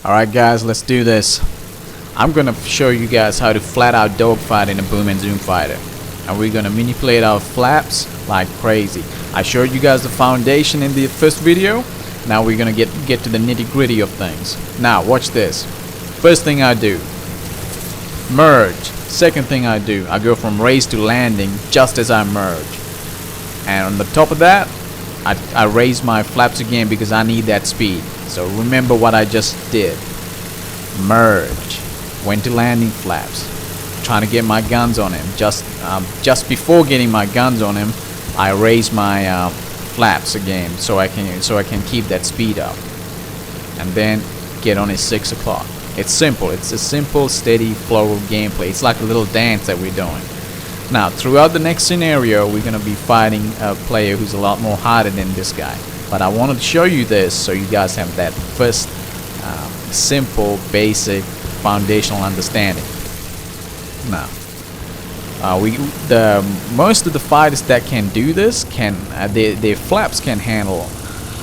Alright guys, let's do this. I'm gonna show you guys how to flat out dogfight in a boom and zoom fighter. And we're gonna manipulate our flaps like crazy. I showed you guys the foundation in the first video. Now we're gonna get to the nitty gritty of things. Now watch this. First thing I do, merge. Second thing I do, I go from raise to landing just as I merge. And on the top of that, I raise my flaps again because I need that speed. So remember what I just did. Merge. Went to landing flaps. Trying to get my guns on him. Just before getting my guns on him, I raise my flaps again so I can keep that speed up. And then get on his 6 o'clock. It's simple. It's a simple, steady flow of gameplay. It's like a little dance that we're doing. Now, throughout the next scenario, we're going to be fighting a player who's a lot more harder than this guy. But I wanted to show you this so you guys have that first simple, basic, foundational understanding. Now, most of the fighters that can do this their flaps can handle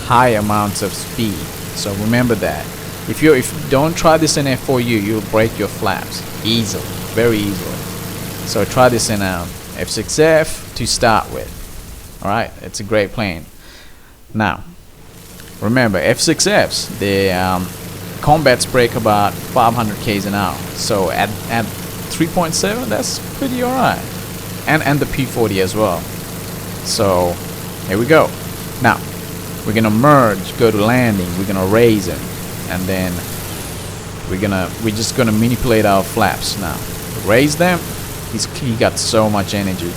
high amounts of speed. So remember that. If you don't try this in F4U, you'll break your flaps easily, very easily. So try this in F6F to start with. Alright, it's a great plane. Now, remember F6Fs, the combats break about 500 k's an hour. So at 3.7, that's pretty alright. And the P40 as well. So here we go. Now we're gonna merge, go to landing, we're gonna raise him, and then we're just gonna manipulate our flaps. Now raise them. He got so much energy.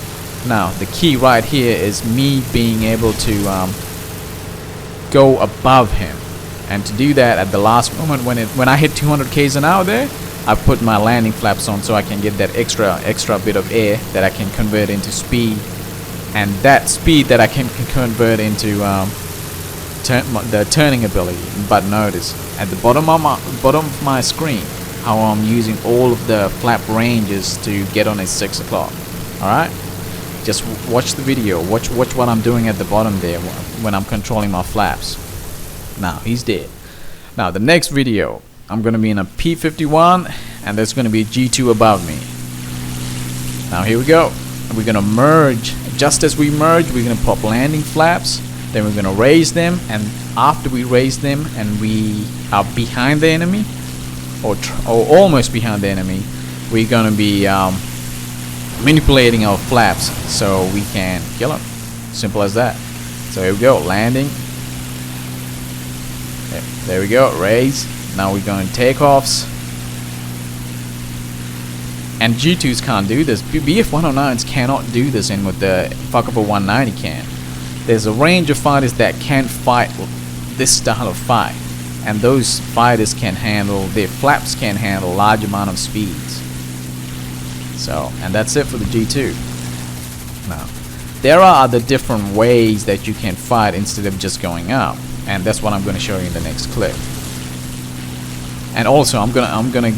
Now the key right here is me being able to go above him, and to do that at the last moment when I hit 200 k's an hour there, I put my landing flaps on so I can get that extra bit of air that I can convert into speed, and that speed that I can convert into the turning ability. But notice at the bottom of my screen how I'm using all of the flap ranges to get on his 6 o'clock. Alright, just watch the video, watch what I'm doing at the bottom there when I'm controlling my flaps. Now he's dead. Now the next video, I'm gonna be in a P51 and there's gonna be a G2 above me. Now here we go. We're gonna merge. Just as we merge, we're gonna pop landing flaps, then we're gonna raise them, and after we raise them and we are behind the enemy or almost behind the enemy, we're gonna be manipulating our flaps so we can kill him. Simple as that. So here we go, landing. There we go, raise. Now we're going takeoffs. And G2s can't do this. BF-109s cannot do this, and with the fuckable 190 can. There's a range of fighters that can't fight this style of fight, and those fighters can handle, their flaps can handle large amount of speeds. So, and that's it for the G2. Now, there are other different ways that you can fight instead of just going up, and that's what I'm going to show you in the next clip. And also, I'm gonna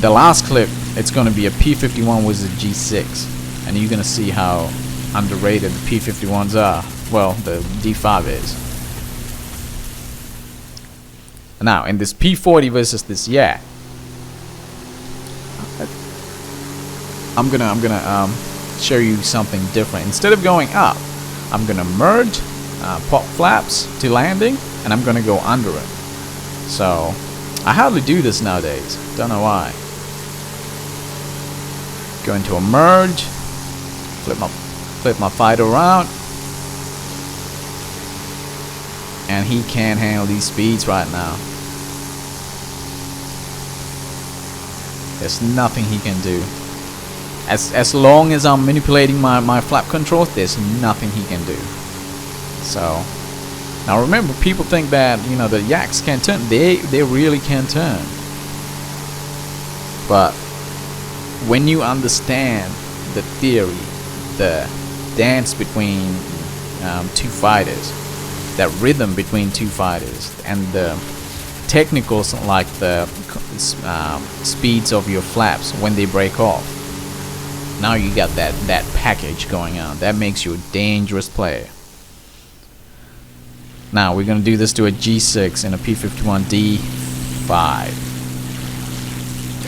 the last clip, it's gonna be a P51 with a G6, and you're gonna see how underrated the P51s are. Well, the D5 is. Now, in this P40 versus this Yak, I'm gonna show you something different. Instead of going up, I'm gonna merge, pop flaps to landing, and I'm gonna go under it. So I hardly do this nowadays. Don't know why. Go into a merge, flip my fighter around, and he can't handle these speeds right now. There's nothing he can do. As long as I'm manipulating my flap controls, there's nothing he can do. So now remember, people think that, you know, the Yaks can turn. They really can turn. But when you understand the theory, the dance between two fighters, that rhythm between two fighters, and the technicals like the speeds of your flaps when they break off, now you got that package going on. That makes you a dangerous player. Now we're gonna do this to a G6 and a P51D 5.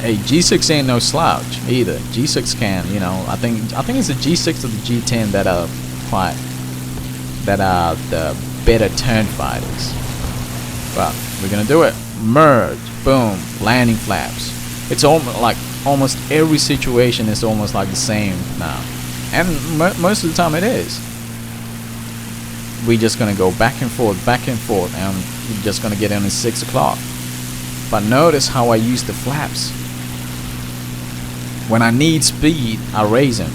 Hey, G6 ain't no slouch either. G6 can, you know, I think it's the G6 or the G10 that are the better turn fighters. But we're gonna do it. Merge, boom, landing flaps. It's almost every situation is almost like the same now, and most of the time it is. We're just gonna go back and forth, and we're just gonna get in at 6 o'clock. But notice how I use the flaps. When I need speed, I raise them.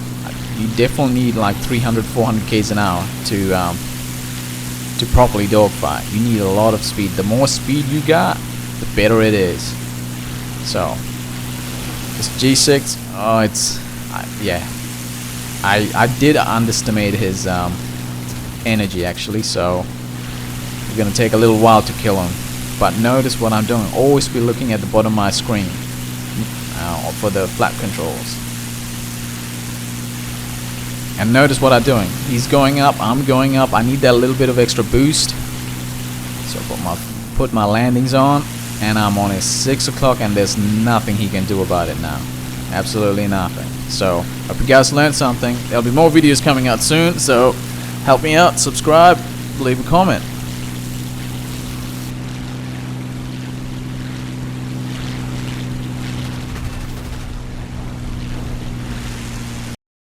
You definitely need like 300, 400 k's an hour to properly dogfight. You need a lot of speed. The more speed you got, the better it is. So this G6, oh, I did underestimate his energy actually, so it's gonna take a little while to kill him. But notice what I'm doing. Always be looking at the bottom of my screen for the flap controls. And notice what I'm doing. He's going up, I'm going up. I need that little bit of extra boost. So put my landings on, and I'm on at 6 o'clock, and there's nothing he can do about it now. Absolutely nothing. So hope you guys learned something. There'll be more videos coming out soon, so help me out, subscribe, leave a comment.